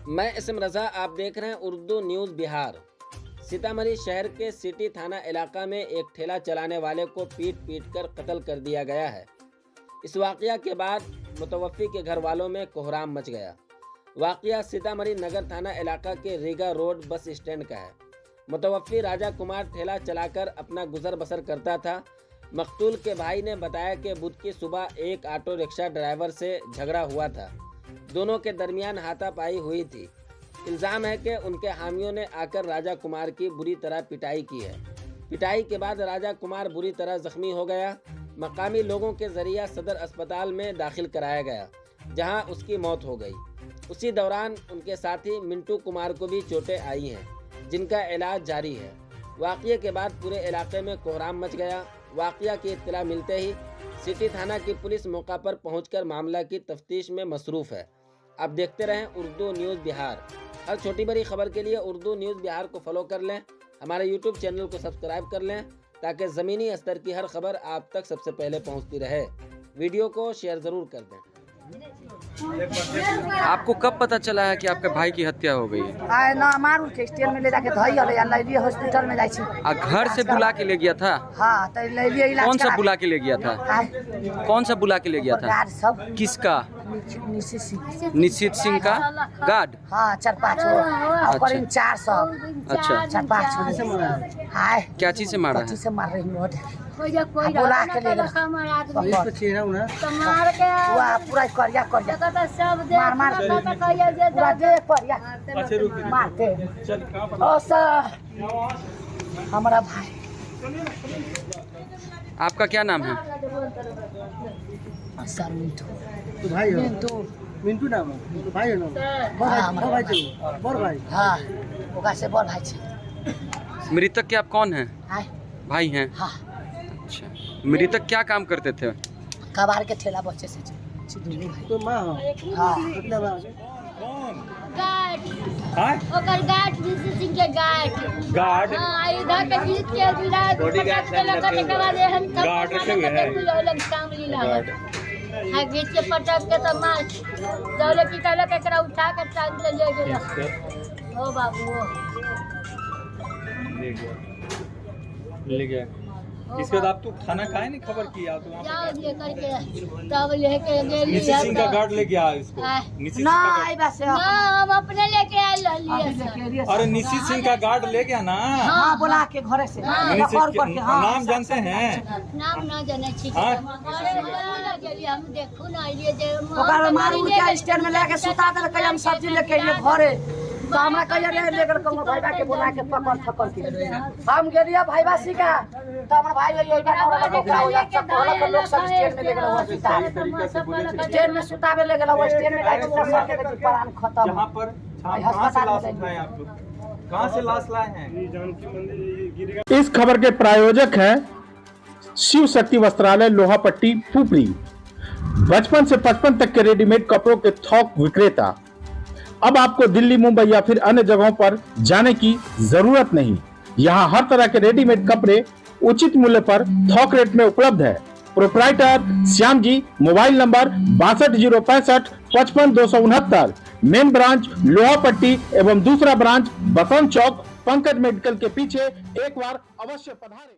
मैं इसम रजा, आप देख रहे हैं उर्दू न्यूज़ बिहार। सीतामढ़ी शहर के सिटी थाना इलाका में एक ठेला चलाने वाले को पीट कर कत्ल कर दिया गया है। इस वाक़या के बाद मुतवफ़्फ़ी के घर वालों में कोहराम मच गया। वाक़या सीतामढ़ी नगर थाना इलाका के रीगा रोड बस स्टैंड का है। मुतवफ़्फ़ी राजा कुमार ठेला चलाकर अपना गुजर बसर करता था। मकतूल के भाई ने बताया कि बुध की सुबह एक ऑटो रिक्शा ड्राइवर से झगड़ा हुआ था। दोनों के दरमियान हाथापाई हुई थी। इल्ज़ाम है कि उनके हामियों ने आकर राजा कुमार की बुरी तरह पिटाई की है। पिटाई के बाद राजा कुमार बुरी तरह जख्मी हो गया। मकामी लोगों के जरिए सदर अस्पताल में दाखिल कराया गया, जहां उसकी मौत हो गई। उसी दौरान उनके साथी मिंटू कुमार को भी चोटें आई हैं, जिनका इलाज जारी है। वाक़ये के बाद पूरे इलाके में कोहराम मच गया। वाक़या की इत्तला मिलते ही सिटी थाना की पुलिस मौका पर पहुंचकर मामला की तफ्तीश में मसरूफ़ है। आप देखते रहें उर्दू न्यूज़ बिहार। हर छोटी बड़ी खबर के लिए उर्दू न्यूज़ बिहार को फॉलो कर लें। हमारे यूट्यूब चैनल को सब्सक्राइब कर लें, ताकि ज़मीनी स्तर की हर खबर आप तक सबसे पहले पहुंचती रहे। वीडियो को शेयर ज़रूर कर दें। आपको कब पता चला है कि आपके भाई की हत्या हो गई? ना मारू के स्टेशन में ले जाके धई अले या लैली हॉस्पिटल में जाई छी। आ घर से बुला के ले गया था? हां, त लैली इलाज कौन सा बुला के ले गया था? कौन सा बुला के ले गया था? सब किसका? निश्चित सिंह का गार्ड? हां, 4-5 और करीब 400। अच्छा, 4-5 हाय। क्या चीज से मारा है? से मार रही मोट बुला के ले गया वाह पूरा करिया मार मार पूरा दे करिया मारते ओ सर हमारा भाई। आपका क्या नाम है? सर मिंटू। तो भाई हो? मिंटू नाम है? भाई हो ना? भाई चलो बड़ भाई। हाँ, ओका से बड़ भाई छे। मृतक के आप कौन हैं? भाई हैं? हाँ। अच्छा, मृतक क्या काम करते थे? कबाड़ के ठेला बच्चे से तो माँ हो? हाँ। कितना माँ? गार्ड। हाँ? ओकर गार्ड निश्चित सिंह के गार्ड। गार्ड? हाँ, इधर के जीत के विराट बॉडीगार्ड से लगा के बाद हम गार्ड रखे हुए हैं। अलग काम लीला हां, घीच के पटक के तो मार दौले की कहले के एकरा उठा के टांग के ले गेल। ओ बाबू ले गया। इसके बाद आप तो थाना काहे नहीं खबर किया? तो वहाँ जाओ ये करके तब लेके गेली। निश्चित सिंह का गार्ड ले गया इसको? निश्चित ना सिंह आई बस ना हम अपने लेके आए लिए। अरे निश्चित सिंह का गार्ड ले गया ना? हाँ, बुला के घरे से निश्चित नाम जानते हैं? नाम ना जाने छी। हाँ? गेली हम देखू ना लिए जे ओकर मारू के स्टैंड में लेके सुता दे के हम सब्जी लेके लिए घरे। तो हमरा कहिया रे लेकर कहूं भाईबा के बुला के पकड़ थकड़ के हम गेलिया भाईबा सिका। तो हमर भाई ये और डोकरा हो जा सब होला लोग सब स्टैंड में ले गेल हॉस्पिटल। स्टैंड में सुतावे ले गेल वो स्टैंड में जाके सब के प्राण खत्म। यहाँ पर कहाँ से लाश उठाए आप लोग? कहाँ से लाश लाए हैं? इस खबर के प्रायोजक हैं शिव शक्ति वस्त्रालय, लोहापट्टी, पुपरी। बचपन से 55 तक के रेडीमेड कपड़ों के थोक विक्रेता। अब आपको दिल्ली, मुंबई या फिर अन्य जगहों पर जाने की जरूरत नहीं। यहाँ हर तरह के रेडीमेड कपड़े उचित मूल्य पर थोक रेट में उपलब्ध है। Proprietor Shyam ji, mobile number 62 065 55 269। Main branch Lohapatti एवं दूसरा ब्रांच बसंत चौक पंकज मेडिकल के पीछे। एक बार अवश्य पधारें।